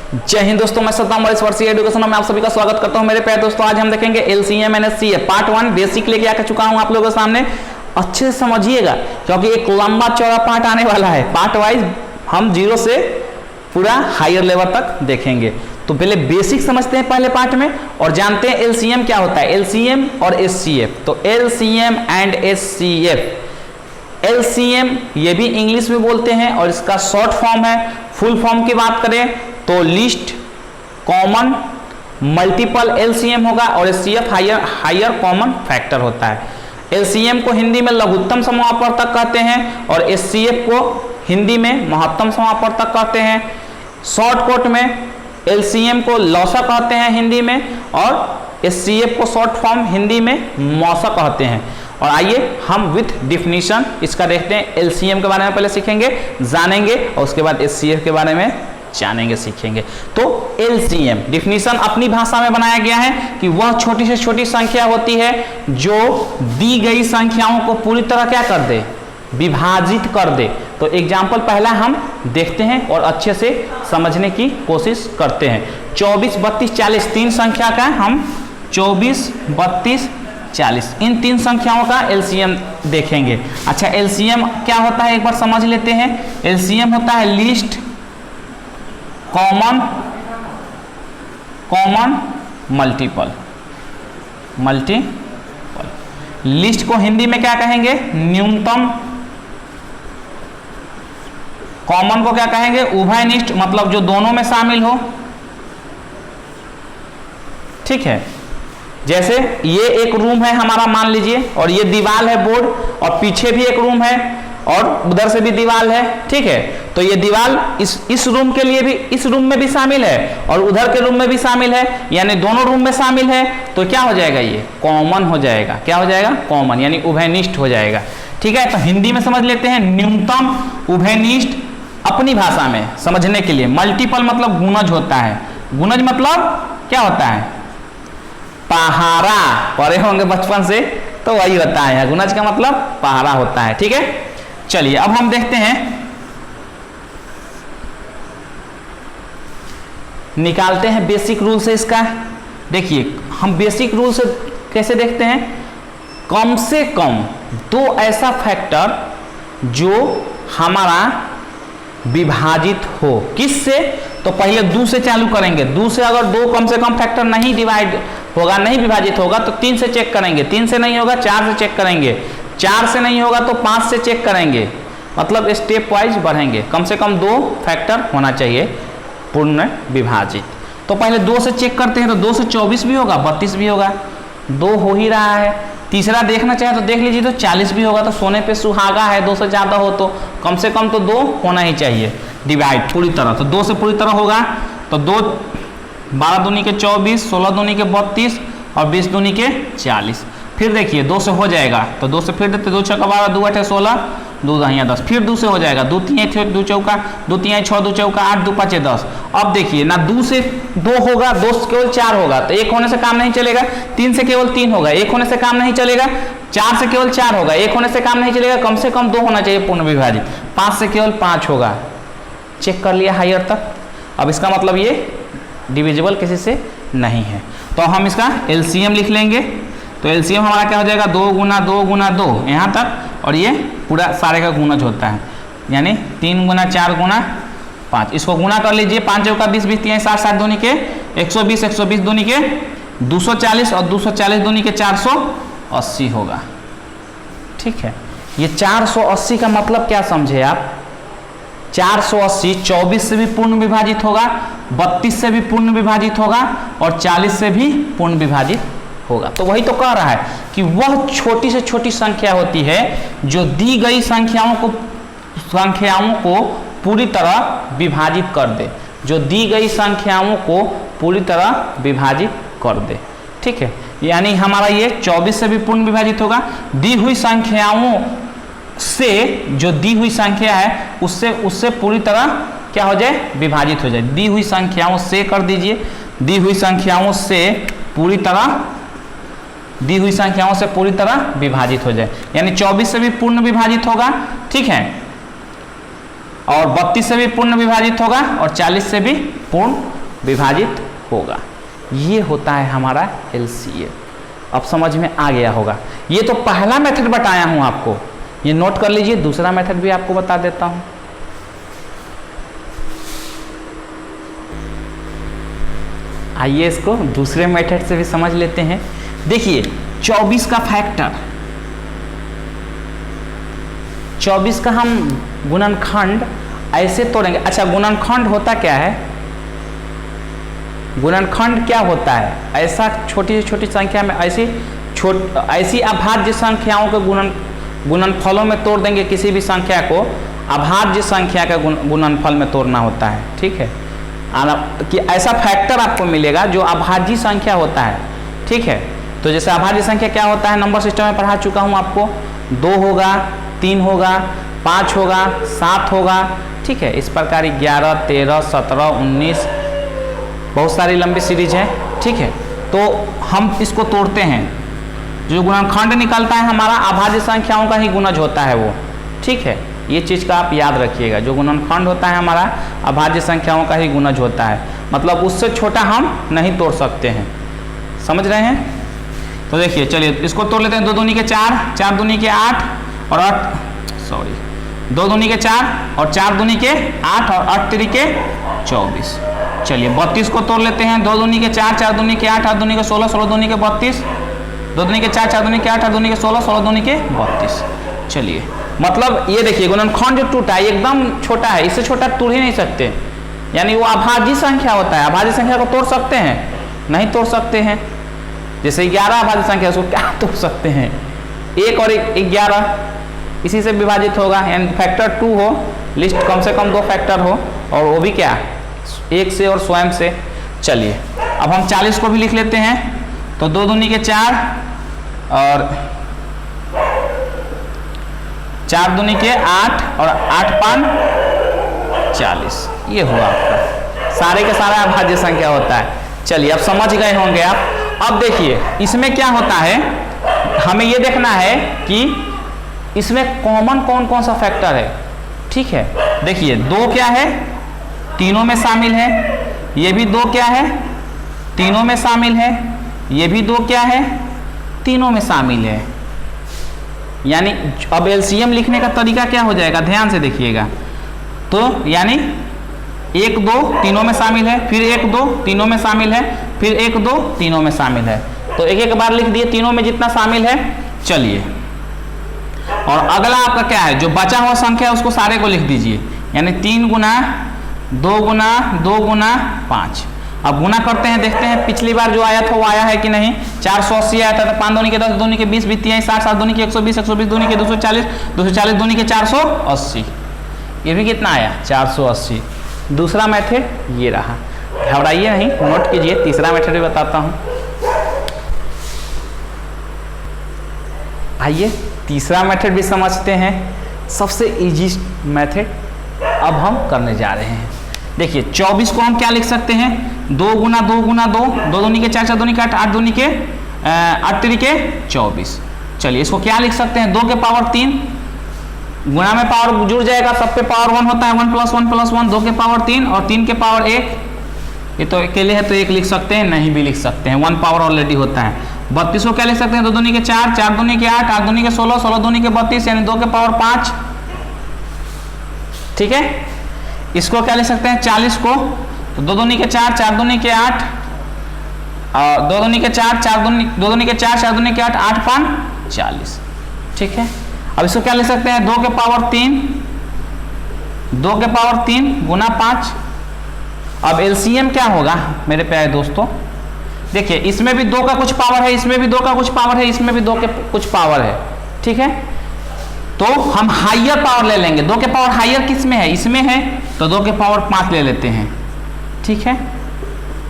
जय हिंद दोस्तों, मैं सत्ताम और इस वर्षीय एजुकेशन में आप सभी का स्वागत करता हूं मेरे प्यारे दोस्तों। आज हम देखेंगे LCM and HCF part 1 basic लेके आकर चुका हूं आप लोगों के सामने। अच्छे से समझिएगा क्योंकि एक लंबा चौड़ा पार्ट आने वाला है। पार्ट वाइज हम जीरो से पूरा हायर लेवल तक देखेंगे। तो पहले बेसिक समझते हैं पहले पार्ट में और जानते हैं एलसीएम क्या होता है, एलसीएम और एचसीएफ। तो एलसीएम एंड एचसीएफ, एलसीएम ये भी इंग्लिश में बोलते हैं और इसका शॉर्ट फॉर्म है। फुल फॉर्म की बात करें तो लिस्ट कॉमन मल्टीपल एलसीएम होगा और एचसीएफ हायर कॉमन फैक्टर होता है। एलसीएम को हिंदी में लघुत्तम समापवर्तक कहते हैं और एचसीएफ को हिंदी में महत्तम समापवर्तक कहते हैं। शॉर्टकट में एलसीएम को लौसा कहते हैं हिंदी में और एचसीएफ को शॉर्ट फॉर्म हिंदी में मौसा कहते हैं। और आइए हम विथ डिफिनीशन इसका देखते हैं। एलसीएम के बारे में पहले सीखेंगे, जानेंगे और उसके बाद एचसीएफ के बारे में जानेंगे, सीखेंगे। तो एलसीएम डिफिनीशन अपनी भाषा में बनाया गया है कि वह छोटी से छोटी संख्या होती है जो दी गई संख्याओं को पूरी तरह क्या कर दे, विभाजित कर दे। तो एग्जाम्पल पहला हम देखते हैं और अच्छे से समझने की कोशिश करते हैं। 24, 32, 40 तीन संख्या का हम 24, 32, 40 इन तीन संख्याओं का एलसीएम देखेंगे। अच्छा, एलसीएम क्या होता है एक बार समझ लेते हैं। एलसीएम होता है लिस्ट कॉमन मल्टीपल। लिस्ट को हिंदी में क्या कहेंगे, न्यूनतम। कॉमन को क्या कहेंगे, उभयनिष्ठ, मतलब जो दोनों में शामिल हो। ठीक है, जैसे ये एक रूम है हमारा मान लीजिए और ये दीवार है बोर्ड और पीछे भी एक रूम है और उधर से भी दीवार है। ठीक है, तो ये दीवार इस रूम के लिए भी, इस रूम में भी शामिल है और उधर के रूम में भी शामिल है, यानी दोनों रूम में शामिल है। तो क्या हो जाएगा, ये कॉमन हो जाएगा। क्या हो जाएगा, कॉमन, यानी उभयनिष्ठ हो जाएगा। ठीक है, तो हिंदी में समझ लेते हैं न्यूनतम उभयनिष्ठ अपनी भाषा में समझने के लिए। मल्टीपल मतलब गुणज होता है। गुणज मतलब क्या होता है, पहाड़ा, पढ़े होंगे बचपन से तो वही होता है। गुणज का मतलब पहाड़ा होता है। ठीक है, चलिए अब हम देखते हैं, निकालते हैं बेसिक रूल से इसका। देखिए हम बेसिक रूल से कैसे देखते हैं, कम से कम दो ऐसा फैक्टर जो हमारा विभाजित हो। किससे, तो पहले 2 से चालू करेंगे। 2 से अगर दो कम से कम फैक्टर नहीं डिवाइड होगा, नहीं विभाजित होगा तो 3 से चेक करेंगे। 3 से नहीं होगा 4 से चेक करेंगे। 4 से नहीं होगा तो 5 से चेक करेंगे। मतलब स्टेप वाइज बढ़ेंगे। कम से कम 2 फैक्टर होना चाहिए पूर्ण विभाजित। तो पहले 2 से चेक करते हैं तो 2 से 24 भी होगा, 32 भी होगा, 2 हो ही रहा है। तीसरा देखना चाहे तो देख लीजिए, तो 40 भी होगा। तो सोने पे सुहागा है, 2 से ज़्यादा हो तो कम से कम तो 2 होना ही चाहिए डिवाइड पूरी तरह। तो 2 से पूरी तरह होगा तो 2 12 दूनी के 24, 16 दूनी के 32 और 20 दूनी के 40। फिर देखिए 2 से हो जाएगा तो 2 से फिर देते, 2 छक्का 12, 2 8 16, 2 दहिया 10। फिर 2 से हो जाएगा, 2 3 2 चौका, 2 3 6 2 चौका 8, 2 5 10। अब देखिए ना 2 से 2 होगा, 2 से केवल 4 होगा तो 1 होने से काम नहीं चलेगा। 3 से केवल 3 होगा, 1 होने से काम नहीं चलेगा। 4 से केवल 4 होगा, 1 होने से काम नहीं चलेगा। कम से कम 2 होना चाहिए पूर्ण विभाजित। 5 से केवल 5 होगा, चेक कर लिया हायर तक। अब इसका मतलब ये डिविजिबल किसी से नहीं है। तो हम इसका एलसीएम लिख लेंगे। तो एलसीएम हमारा क्या हो जाएगा, 2 गुना 2 गुना 2 यहाँ तक, और ये पूरा सारे का गुणज होता है, यानी 3 गुना 4 गुना 5। इसको गुना कर लीजिए, 5 चौका 20, 20 3 60, 7 दूनी के 120, 120 दूनी के 240 और 240 दूनी के 480 होगा। ठीक है, ये 480 का मतलब क्या समझे आप, 480 24 से भी पूर्ण विभाजित होगा, 32 से भी पूर्ण विभाजित होगा और 40 से भी पूर्ण विभाजित होगा। तो वही तो कह रहा है कि वह छोटी से छोटी संख्या होती है जो दी गई संख्याओं को पूरी तरह विभाजित कर दे, जो दी गई संख्याओं को पूरी तरह विभाजित कर दे। ठीक है, यानी हमारा ये 24 से भी पूर्ण विभाजित होगा। दी हुई संख्याओं से, जो दी हुई संख्या है उससे पूरी तरह क्या हो जाए, विभाजित हो जाए। दी हुई संख्याओं से कर दीजिए, दी हुई संख्याओं से पूरी तरह विभाजित हो जाए, यानी 24 से भी पूर्ण विभाजित होगा। ठीक है, और 32 से भी पूर्ण विभाजित होगा और 40 से भी पूर्ण विभाजित होगा। ये होता है हमारा LCM। अब समझ में आ गया होगा। ये तो पहला मेथड बताया हूं आपको, ये नोट कर लीजिए। दूसरा मेथड भी आपको बता देता हूं। आइए इसको दूसरे मेथड से भी समझ लेते हैं। देखिए 24 का फैक्टर, 24 का हम गुणनखंड ऐसे तोड़ेंगे। अच्छा, गुणनखंड होता क्या है? गुणनखंड क्या होता है? ऐसा छोटी से छोटी संख्या में ऐसी अभाज्य संख्याओं के गुणनफलों में तोड़ देंगे। किसी भी संख्या को अभाज्य संख्या का गुणनफल में तोड़ना होता है, ठीक है। कि ऐसा फैक्टर आपको मिलेगा जो अभाज्य संख्या होता है, ठीक है। तो जैसे अभाज्य संख्या क्या होता है, नंबर सिस्टम में पढ़ा चुका हूं आपको। 2 होगा, 3 होगा, 5 होगा, 7 होगा, ठीक है। इस प्रकार 11, 13, 17, 19 बहुत सारी लंबी सीरीज है, ठीक है। तो हम इसको तोड़ते हैं। जो गुणनखंड निकलता है हमारा अभाज्य संख्याओं का ही गुणज होता है वो, ठीक है। ये चीज़ का आप याद रखिएगा। जो गुणनखंड होता है हमारा अभाज्य संख्याओं का ही गुणज होता है, मतलब उससे छोटा हम नहीं तोड़ सकते हैं। समझ रहे हैं? तो देखिए, चलिए इसको तोड़ लेते हैं। 2 दूनी के 4, 4 दूनी के 8 और 2 दूनी के 4 और 4 दूनी के 8 और 8 तिरी के 24। चलिए 32 को तोड़ लेते हैं। 2 दूनी के 4, 4 दूनी के 8, 8 दूनी के 16, 16 दूनी के 32, 2 दूनी के 4, 4 दूनी के 8, 8 दूनी के 16, 16 दूनी के 32। चलिए, मतलब ये देखिए गुणनखंड जो टूटा है एकदम छोटा है, इससे छोटा तोड़ ही नहीं सकते। यानी वो अभाज्य संख्या होता है। अभाज्य संख्या को तोड़ सकते हैं? नहीं तोड़ सकते हैं। जैसे 11 अभाज्य संख्या, उसको क्या तोड़ सकते हैं? 1 और 11 इसी से विभाजित होगा, यानी फैक्टर 2 हो, लिस्ट कम से कम 2 फैक्टर हो, और वो भी क्या 1 से और स्वयं से। चलिए अब हम 40 को भी लिख लेते हैं। तो 2 दूनी के 4 और 4 दूनी के 8 और 8 5 40। ये हुआ आपका, सारे के सारा अभाज्य संख्या होता है। चलिए अब समझ गए होंगे आप। अब देखिए इसमें क्या होता है, हमें ये देखना है कि इसमें कॉमन कौन कौन सा फैक्टर है, ठीक है। देखिए 2 क्या है, तीनों में शामिल है। ये भी 2 क्या है, तीनों में शामिल है। ये भी 2 क्या है, तीनों में शामिल है। यानी अब LCM लिखने का तरीका क्या हो जाएगा, ध्यान से देखिएगा। तो यानी 1 2 तीनों में शामिल है, फिर 1 2 तीनों में शामिल है, फिर 1 2 तीनों में शामिल है। तो एक बार लिख दिए तीनों में जितना शामिल है। चलिए, और अगला आपका क्या है, जो बचा हुआ संख्या है उसको सारे को लिख दीजिए। यानी 3 गुना 2 गुना 2 गुना 5। अब गुना करते हैं, देखते हैं पिछली बार जो आया था वो आया है कि नहीं। 480 आया था, तो 5 दूनी के 10, दूनी के 20, 20 60, 7 दूनी के 120, 120 दूनी के 240, 240 दूनी के 480। ये भी कितना आया, 480। दूसरा मेथड ये रहा, घबराइए नहीं, नोट कीजिए। तीसरा मेथड भी बताता हूँ। आइए तीसरा मेथड भी समझते हैं। सबसे इजी मेथड अब हम करने जा रहे हैं। देखिए 24 को हम क्या लिख सकते हैं, 2 गुना 2 गुना 2, 2 दूनी के 4, 4 दूनी के 8, 8 दूनी के 8 तिरी के 24। चलिए इसको क्या लिख सकते हैं, 2 के पावर 3, गुना में पावर जुड़ जाएगा, सब पे पावर 1 होता है, 1 + 1 + 1, 2 के पावर 3 और 3 के पावर 1। ये तो अकेले है तो 1 लिख सकते हैं, नहीं भी लिख सकते हैं, 1 पावर ऑलरेडी होता है। 32 को क्या लिख सकते हैं, 2 दूनी के 4, 4 दूनी के 8, 8 दूनी के 16, 16 दूनी के 32, यानी 2 के पावर 5, ठीक है। इसको क्या लिख सकते हैं, 40 को, तो 2 दूनी के 4, 4 दूनी के 8 और 2 दूनी के 4, 2 दूनी के 4, 4 दूनी के 8, 8 5 40, ठीक है। अब इसको क्या लिख सकते हैं, 2 के पावर 3, 2 के पावर 3 गुना 5। अब LCM क्या होगा मेरे प्यारे दोस्तों, देखिए इसमें भी 2 का कुछ पावर है, इसमें भी 2 का कुछ पावर है, इसमें भी 2 के कुछ पावर है, ठीक है। तो हम हाइयर पावर ले लेंगे। 2 के पावर हाइयर किस में है, इसमें है, तो 2 के पावर 5 ले लेते हैं, ठीक है।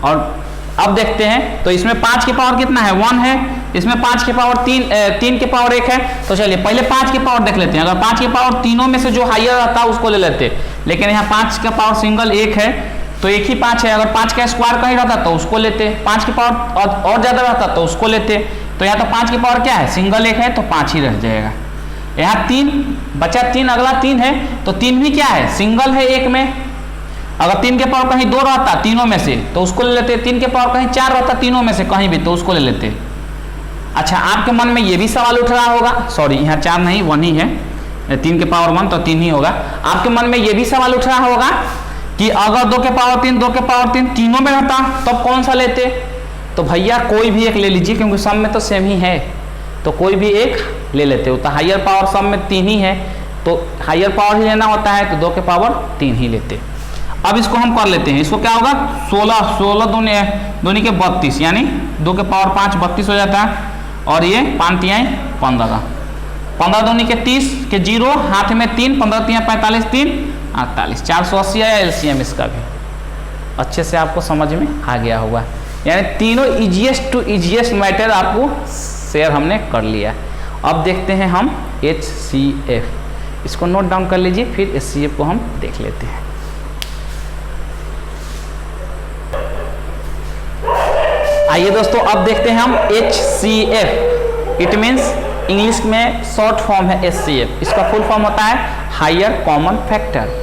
और अब देखते हैं, तो इसमें 5 के पावर कितना है, 1 है, इसमें 5 के पावर 3 के पावर 1 है। तो चलिए पहले 5 के पावर देख लेते हैं। अगर 5 के पावर तीनों में से जो हाइयर रहता है उसको ले लेते, लेकिन यहाँ 5 का पावर सिंगल 1 है तो एक ही 5 है। अगर 5 का स्क्वायर कहीं रहता तो उसको लेते, 5 के पावर और ज़्यादा रहता तो उसको लेते। तो यहाँ तो 5 की पावर क्या है, सिंगल 1 है, तो 5 ही रह जाएगा। यहाँ 3 बचा, 3 अगला 3 है, तो 3 भी क्या है, सिंगल है एक में। अगर 3 के पावर कहीं 2 रहता तीनों में से तो उसको ले लेते, 3 के पावर कहीं 4 रहता तीनों में से कहीं भी तो उसको ले लेते। अच्छा, आपके मन में ये भी सवाल उठ रहा होगा, सॉरी यहाँ 4 नहीं 1 ही है, 3 के पावर 1 तो 3 ही होगा। आपके मन में ये भी सवाल उठ रहा होगा कि अगर 2 के पावर 3 2 के पावर 3 तीनों में रहता तब कौन सा लेते। तो भैया कोई भी एक ले लीजिए, क्योंकि सब में तो सेम ही है, तो कोई भी एक ले लेते हो। तो हायर पावर सब में 3 ही है, तो हायर पावर ही लेना होता है, तो 2 के पावर 3 ही लेते। अब इसको हम कर लेते हैं, इसको क्या होगा 16 दूनी के 32, यानी 2 के पावर 5 32 हो जाता है, और ये 5 तिहाई 15, 15 दूनी के 30 के 0, हाथ में 3, 15 तिहाई 45, 3 48, 480 आया एलसीएम इसका भी। अच्छे से आपको समझ में आ गया होगा, यानी तीनों इजीएस्ट टू इजीएस्ट मैटर आपको शेयर हमने कर लिया। अब देखते हैं हम HCF, इसको नोट डाउन कर लीजिए, फिर HCF को हम देख लेते हैं। आइए दोस्तों, अब देखते हैं हम HCF। इट मीन्स इंग्लिश में शॉर्ट फॉर्म है HCF, इसका फुल फॉर्म होता है हायर कॉमन फैक्टर,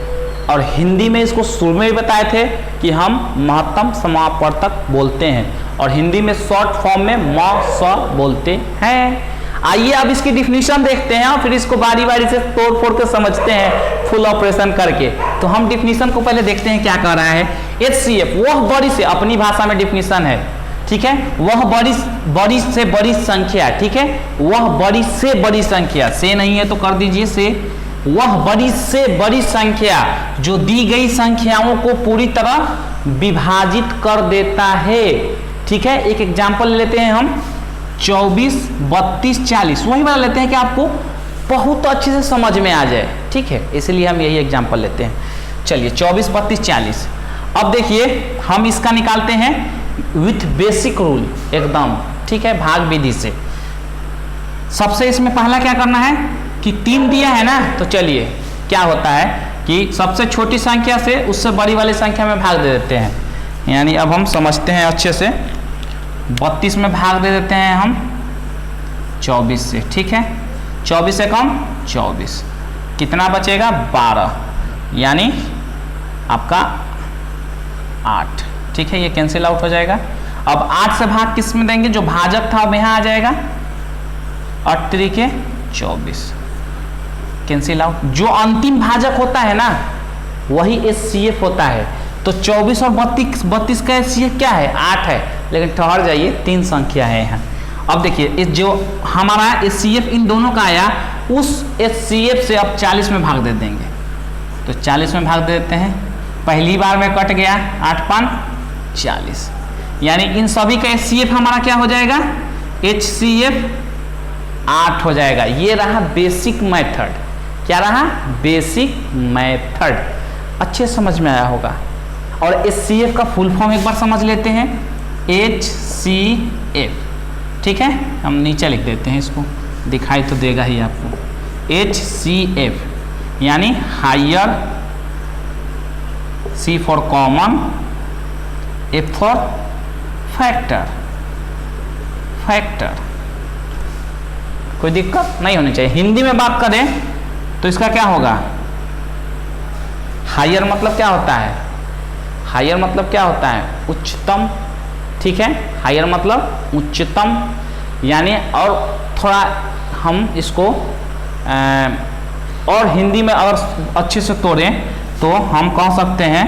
और हिंदी में इसको शुरू में भी बताए थे कि हम महत्तम समापवर्तक बोलते हैं, और हिंदी में शॉर्ट फॉर्म में म बोलते हैं। आइए अब इसकी डिफिनीशन देखते हैं और फिर इसको बारी बारी से तोड़ फोड़ के समझते हैं फुल ऑपरेशन करके। तो हम डिफिनीशन को पहले देखते हैं क्या कह रहा है। HCF वह बड़ी से, अपनी भाषा में डिफिनीशन है, ठीक है, वह बड़ी से बड़ी संख्या, ठीक है, वह बड़ी से बड़ी संख्या, से नहीं है तो कर दीजिए से, वह बड़ी से बड़ी संख्या जो दी गई संख्याओं को पूरी तरह विभाजित कर देता है। ठीक है, एक एग्जांपल लेते हैं हम 24 32 40, वही वाला लेते हैं कि आपको बहुत अच्छे से समझ में आ जाए, ठीक है, इसलिए हम यही एग्जांपल लेते हैं। चलिए 24 32 40। अब देखिए हम इसका निकालते हैं विथ बेसिक रूल एकदम, ठीक है, भाग विधि से। सबसे इसमें पहला क्या करना है कि 3 दिया है ना, तो चलिए क्या होता है कि सबसे छोटी संख्या से उससे बड़ी वाली संख्या में भाग दे देते हैं। यानी अब हम समझते हैं अच्छे से, 32 में भाग दे देते हैं हम 24 से, ठीक है, 24 से कम 24, कितना बचेगा 12, यानी आपका 8, ठीक है, ये कैंसिल आउट हो जाएगा। अब 8 से भाग किस में देंगे, जो भाजक था अब यहाँ आ जाएगा, 8 तरीके 24, कैंसिल आउट। जो अंतिम भाजक होता है ना वही HCF होता है। तो 24 और 32 का HCF क्या है 8 है, लेकिन ठहर जाइए 3 संख्या है यहाँ। अब देखिए जो हमारा HCF इन दोनों का आया, उस HCF से अब 40 में भाग दे देंगे, तो 40 में भाग दे देते हैं, पहली बार में कट गया 8 5 40, यानी इन सभी का HCF हमारा क्या हो जाएगा, HCF 8 हो जाएगा। ये रहा बेसिक मेथड, क्या रहा बेसिक मेथड, अच्छे समझ में आया होगा। और HCF का फुल फॉर्म एक बार समझ लेते हैं, HCF, ठीक है, हम नीचे लिख देते हैं, इसको दिखाई तो देगा ही आपको। HCF यानी higher, C for common, F for factor, factor, कोई दिक्कत नहीं होनी चाहिए। हिंदी में बात करें तो इसका क्या होगा, हायर मतलब क्या होता है, हायर मतलब क्या होता है उच्चतम, ठीक है, हायर मतलब उच्चतम, यानी और थोड़ा हम इसको और हिंदी में अगर अच्छे से तोड़ें तो हम कह सकते हैं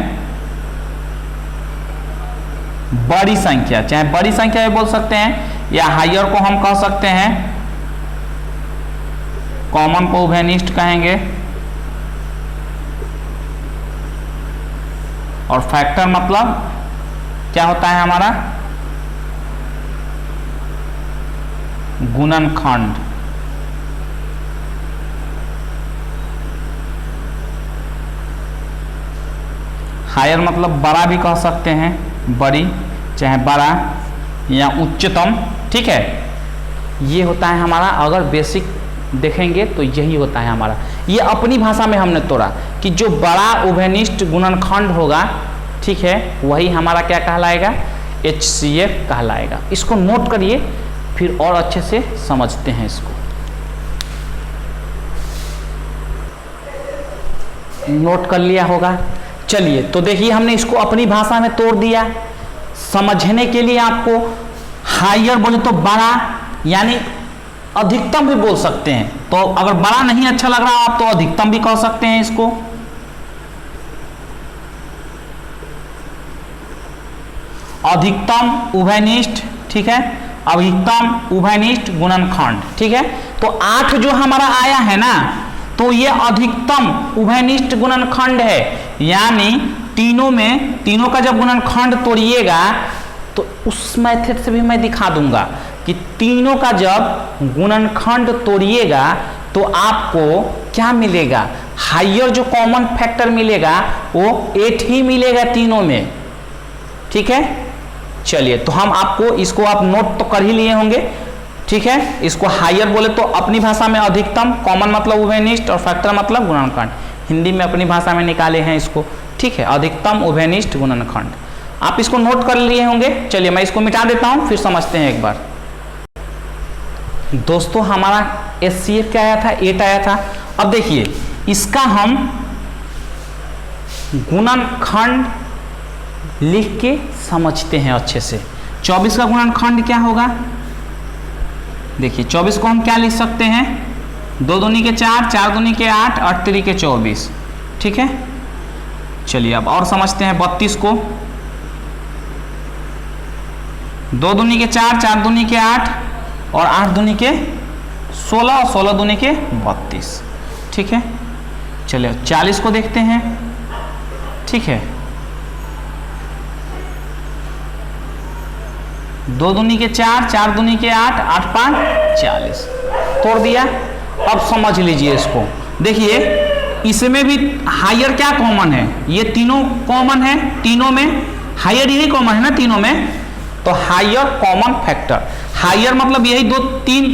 बड़ी संख्या, चाहे बड़ी संख्या भी बोल सकते हैं, या हायर को हम कह सकते हैं, कॉमन को उभयनिष्ठ कहेंगे, और फैक्टर मतलब क्या होता है हमारा गुणनखंड। हायर मतलब बड़ा भी कह सकते हैं, बड़ी चाहे बड़ा या उच्चतम, ठीक है, ये होता है हमारा। अगर बेसिक देखेंगे तो यही होता है हमारा। ये अपनी भाषा में हमने तोड़ा कि जो बड़ा उभयनिष्ठ गुणनखंड होगा, ठीक है, वही हमारा क्या कहलाएगा, HCF कहलाएगा। इसको नोट करिए, फिर और अच्छे से समझते हैं इसको। नोट कर लिया होगा। चलिए तो देखिए हमने इसको अपनी भाषा में तोड़ दिया। समझने के लिए आपको हायर बोले तो बड़ा, यानी अधिकतम भी बोल सकते हैं। तो अगर बड़ा नहीं अच्छा लग रहा आप तो अधिकतम भी कह सकते हैं इसको। अधिकतम उभयनिष्ठ, ठीक है, अधिकतम उभयनिष्ठ गुणनखंड, ठीक है। तो 8 जो हमारा आया है ना, तो ये अधिकतम उभयनिष्ठ गुणनखंड है, यानी तीनों का जब गुणनखंड तोड़िएगा तो उस मेथड से भी मैं दिखा दूंगा कि तीनों का जब गुणनखंड तोड़िएगा तो आपको क्या मिलेगा, हायर जो कॉमन फैक्टर मिलेगा वो 8 ही मिलेगा तीनों में, ठीक है। चलिए तो हम आपको इसको आप नोट तो कर ही लिए होंगे, ठीक है। इसको हायर बोले तो अपनी भाषा में अधिकतम, कॉमन मतलब उभयनिष्ठ और फैक्टर मतलब गुणनखंड, हिंदी में अपनी भाषा में निकाले हैं इसको, ठीक है। अधिकतम उभयनिष्ठ गुणनखंड आप इसको नोट कर लिए होंगे। चलिए मैं इसको मिटा देता हूं, फिर समझते हैं एक बार। दोस्तों हमारा HCF क्या आया था, 8 आया था। अब देखिए इसका हम गुणनखंड लिख के समझते हैं अच्छे से। 24 का गुणनखंड क्या होगा, देखिए 24 को हम क्या लिख सकते हैं, 2 दूनी के 4, 4 दूनी के 8, 8 तिरी के 24, ठीक है। चलिए अब और समझते हैं 32 को, 2 दूनी के 4, 4 दूनी के 8 और 8 दूनी के 16 और 16 दूनी के 32, ठीक है। चलिए 40 को देखते हैं, ठीक है, 2 दूनी के 4, 4 दूनी के 8, 8 5 40, तोड़ दिया। अब समझ लीजिए इसको, देखिए इसमें भी हायर क्या कॉमन है, ये तीनों कॉमन है, तीनों में हायर यही कॉमन है ना तीनों में, तो हायर कॉमन फैक्टर, हायर मतलब यही 2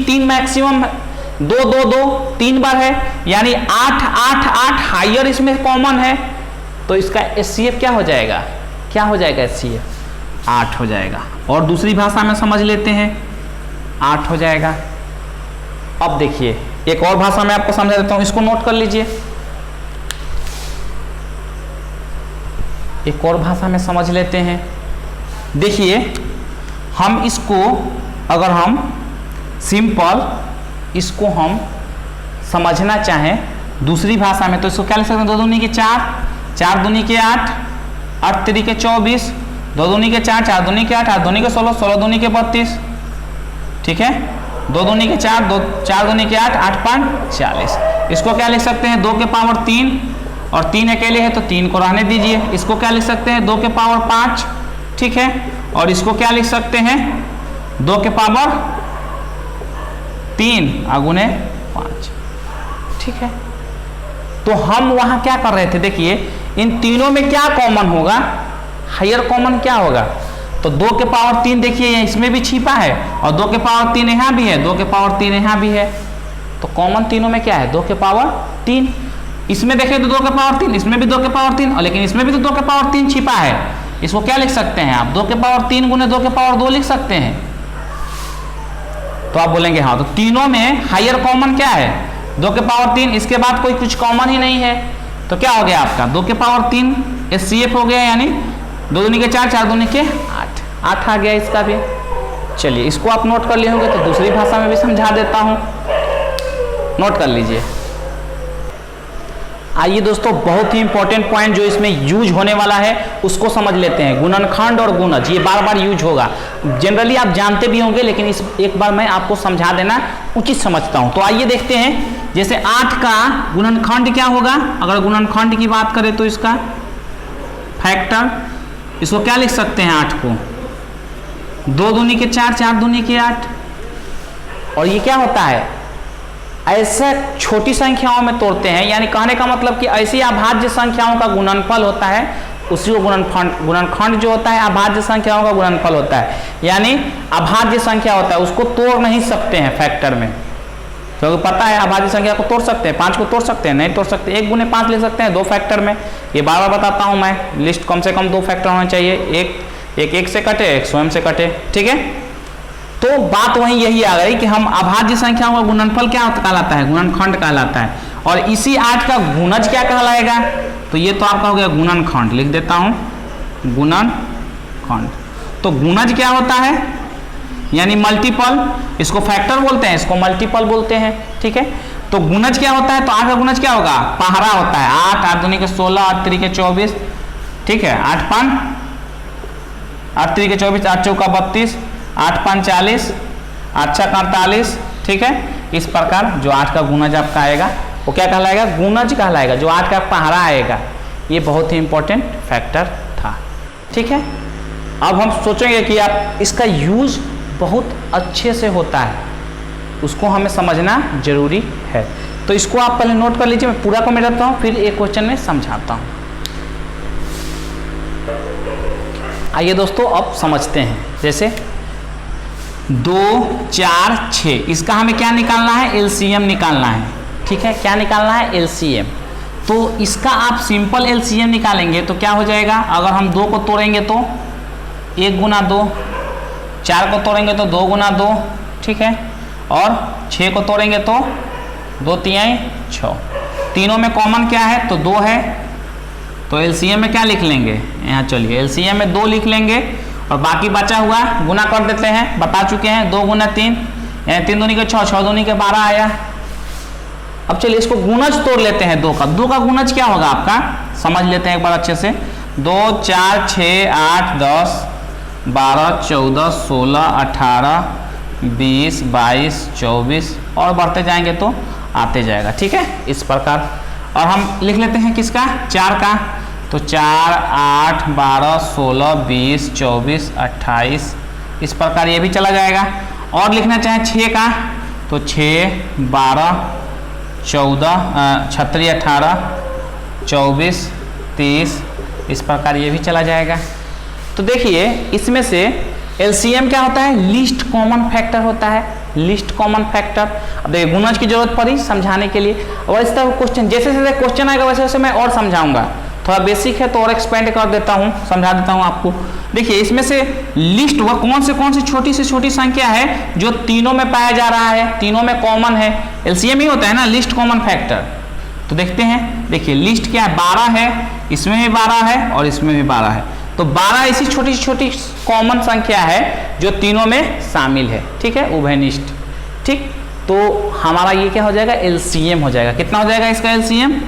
3 मैक्सिमम, 2 2 2 3 बार है, यानी 8 8 8 हायर इसमें कॉमन है, तो इसका HCF क्या हो जाएगा, क्या हो जाएगा HCF 8 हो जाएगा। और दूसरी भाषा में समझ लेते हैं, 8 हो जाएगा। अब देखिए एक और भाषा में आपको समझा देता हूं, इसको नोट कर लीजिए। एक और भाषा में समझ लेते हैं। देखिए हम इसको अगर हम सिंपल इसको हम समझना चाहें दूसरी भाषा में तो इसको क्या लिख सकते हैं, 2 दूनी के 4, 4 दूनी के 8, 8 तिरी के 24, 2 दूनी के 4, 4 दूनी के 8, 8 दूनी के 16, 16 दूनी के 32, ठीक है। 2 दूनी के 4, 4 दूनी के 8, 8 5 40। इसको क्या लिख सकते हैं, 2 के पावर 3 और 3 अकेले है तो 3 को रहने दीजिए। इसको क्या लिख सकते हैं, 2 के पावर 5, ठीक है। और इसको क्या लिख सकते हैं, 2 के पावर 3 गुने 5, ठीक है। तो हम वहां क्या कर रहे थे, देखिए इन तीनों में क्या कॉमन होगा, हायर कॉमन क्या होगा, तो 2 के पावर 3 देखिए इसमें भी छिपा है और 2 के पावर 3 यहाँ भी है, 2 के पावर 3 यहाँ भी है, तो कॉमन तीनों में क्या है, 2 के पावर 3। इसमें देखिए तो 2 के पावर 3, इसमें भी 2 के पावर 3, और लेकिन इसमें भी तो 2 के पावर 3 छिपा है। इसको क्या लिख सकते हैं आप, 2 के पावर 3 गुने 2 के पावर 2 लिख सकते हैं। तो आप बोलेंगे हाँ, तो तीनों में हायर कॉमन क्या है, 2 के पावर 3, इसके बाद कोई कुछ कॉमन ही नहीं है, तो क्या हो गया आपका 2 के पावर 3 HCF हो गया, यानी 2 दूनी के 4, 4 दूनी के 8, 8 आ गया इसका भी। चलिए इसको आप नोट कर लिए होंगे, तो दूसरी भाषा में भी समझा देता हूं, नोट कर लीजिए। आइए दोस्तों बहुत ही इंपॉर्टेंट पॉइंट जो इसमें यूज होने वाला है उसको समझ लेते हैं। गुणनखंड और गुणज ये बार बार यूज होगा, जनरली आप जानते भी होंगे, लेकिन इस एक बार मैं आपको समझा देना उचित समझता हूं। तो आइए देखते हैं, जैसे 8 का गुणनखंड क्या होगा, अगर गुणनखंड की बात करें तो इसका फैक्टर, इसको क्या लिख सकते हैं 8 को, 2 दूनी के 4, 4 दूनी के 8। और ये क्या होता है, ऐसे छोटी संख्याओं में तोड़ते हैं, यानी कहने का मतलब कि ऐसी अभाज्य संख्याओं का गुणनफल होता है, उसी को गुणनखंड जो होता है अभाज्य संख्याओं का गुणनफल होता है, यानी अभाज्य संख्या होता है उसको तोड़ नहीं सकते हैं फैक्टर में, क्योंकि पता है अभाज्य संख्या को तोड़ सकते हैं, 5 को तोड़ सकते हैं, नहीं तोड़ सकते, 1 गुने 5 ले सकते हैं 2 फैक्टर में। ये बार बार बताता हूं मैं, लिस्ट कम से कम 2 फैक्टर होने चाहिए, एक से कटे, एक स्वयं से कटे, ठीक है। तो बात वही यही आ गई कि हम अभाज्य संख्याओं का गुणनफल क्या कहलाता है, गुणनखंड कहलाता है। और इसी 8 का गुणज क्या कहलाएगा, तो ये तो आपका हो गया गुणनखंड, लिख देता हूं गुणनखंड। तो गुणज क्या होता है, यानी मल्टीपल, इसको फैक्टर बोलते हैं, इसको मल्टीपल बोलते हैं, ठीक है। तो गुणज क्या होता है, तो 8 का गुणज क्या होगा, पहरा होता है, 8 8 दूनी के 16 8 3 के 24, ठीक है, 8 3 के 24, 8 चौका 32, 8 5 40, 8 6 48, ठीक है। इस प्रकार जो 8 का गुणज आपका आएगा वो क्या कहलाएगा, गुणज कहलाएगा, जो 8 का पहरा आएगा। ये बहुत ही इंपॉर्टेंट फैक्टर था, ठीक है। अब हम सोचेंगे कि आप इसका यूज बहुत अच्छे से होता है, उसको हमें समझना जरूरी है। तो इसको आप पहले नोट कर लीजिए, मैं पूरा को मिलाता हूँ, फिर एक क्वेश्चन में समझाता हूँ। आइए दोस्तों अब समझते हैं। जैसे 2 4 6, इसका हमें क्या निकालना है, एलसीएम निकालना है, ठीक है। क्या निकालना है, एलसीएम। तो इसका आप सिंपल एलसीएम निकालेंगे तो क्या हो जाएगा, अगर हम 2 को तोड़ेंगे तो 1 गुना 2, 4 को तोड़ेंगे तो 2 गुना 2, ठीक है, और 6 को तोड़ेंगे तो 2 3 6। तीनों में कॉमन क्या है, तो 2 है, तो एलसीएम में क्या लिख लेंगे, यहाँ चलिए एलसीएम में 2 लिख लेंगे और बाकी बचा हुआ गुना कर देते हैं, बता चुके हैं 2 गुना 3, यानी 3 दूनी के 6, 6 दूनी के 12 आया। अब चलिए इसको गुणज तोड़ लेते हैं, 2 का गुणज क्या होगा आपका, समझ लेते हैं एक बार अच्छे से। 2 4 6 8 10 12 14 16 18 20 22 24 और बढ़ते जाएंगे तो आते जाएगा, ठीक है, इस प्रकार। और हम लिख लेते हैं किसका, 4 का, तो 4 8 12 16 20 24 28, इस प्रकार ये भी चला जाएगा। और लिखना चाहें 6 का, तो 6 12 14 36 18 24 30, इस प्रकार ये भी चला जाएगा। तो देखिए इसमें से एलसीएम क्या होता है, लीस्ट कॉमन फैक्टर होता है, लीस्ट कॉमन फैक्टर। अब देखिए गुणज की जरूरत पड़ी समझाने के लिए, और इस तरह क्वेश्चन जैसे जैसे क्वेश्चन आएगा वैसे वैसे मैं और समझाऊंगा, थोड़ा बेसिक है तो और एक्सपेंड कर देता हूँ, समझा देता हूँ आपको। देखिए इसमें से लिस्ट वह कौन सी छोटी से छोटी संख्या है जो तीनों में पाया जा रहा है, तीनों में कॉमन है, एलसीएम ही होता है ना, लिस्ट कॉमन फैक्टर। तो देखते हैं, देखिए लिस्ट क्या है, 12 है, इसमें भी 12 है और इसमें भी 12 है, तो 12 ऐसी छोटी छोटी कॉमन संख्या है जो तीनों में शामिल है, ठीक है, उभयनिष्ठ, ठीक। तो हमारा ये क्या हो जाएगा, एलसीएम हो जाएगा। कितना हो जाएगा इसका एलसीएम,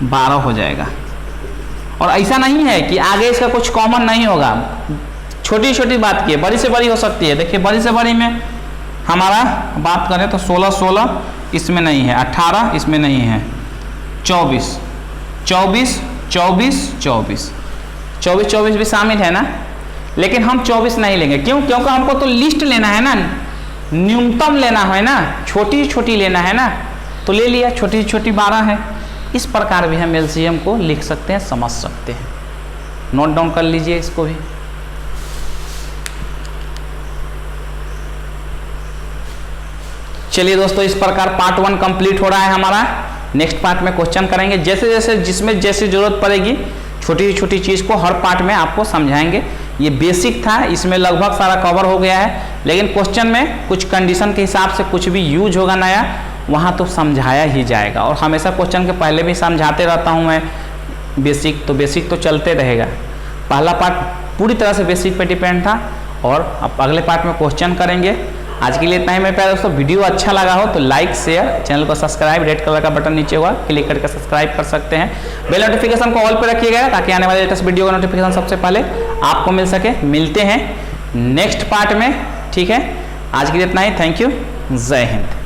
12 हो जाएगा। और ऐसा नहीं है कि आगे इसका कुछ कॉमन नहीं होगा, छोटी छोटी बात की है, बड़ी से बड़ी हो सकती है। देखिए बड़ी से बड़ी में हमारा बात करें तो 16 16 इसमें नहीं है, 18 इसमें नहीं है, 24 24 24 24 24 24 भी शामिल है ना, लेकिन हम 24 नहीं लेंगे, क्यों, क्योंकि हमको तो लिस्ट लेना है ना, न्यूनतम लेना है ना, छोटी छोटी लेना है ना, तो ले लिया, छोटी छोटी 12 है। इस प्रकार भी हम एलसीएम को लिख सकते हैं, समझ सकते हैं। नोट डाउन कर लीजिए इसको भी। चलिए दोस्तों, इस प्रकार पार्ट 1 कंप्लीट हो रहा है हमारा। नेक्स्ट पार्ट में क्वेश्चन करेंगे, जैसे जैसे जिसमें जैसी जरूरत पड़ेगी छोटी छोटी चीज़ को हर पार्ट में आपको समझाएंगे। ये बेसिक था, इसमें लगभग सारा कवर हो गया है, लेकिन क्वेश्चन में कुछ कंडीशन के हिसाब से कुछ भी यूज होगा नया, वहाँ तो समझाया ही जाएगा। और हमेशा क्वेश्चन के पहले भी समझाते रहता हूँ मैं, बेसिक तो चलते रहेगा। पहला पार्ट पूरी तरह से बेसिक पे डिपेंड था, और अब अगले पार्ट में क्वेश्चन करेंगे। आज के लिए इतना ही मेरे प्यारे दोस्तों। वीडियो अच्छा लगा हो तो लाइक शेयर, चैनल को सब्सक्राइब, रेड कलर का बटन नीचे हुआ क्लिक करके सब्सक्राइब कर सकते हैं। बेल नोटिफिकेशन को ऑल पे रखिएगा ताकि आने वाले लेटेस्ट वीडियो का नोटिफिकेशन सबसे पहले आपको मिल सके। मिलते हैं नेक्स्ट पार्ट में, ठीक है। आज के लिए इतना ही, थैंक यू, जय हिंद।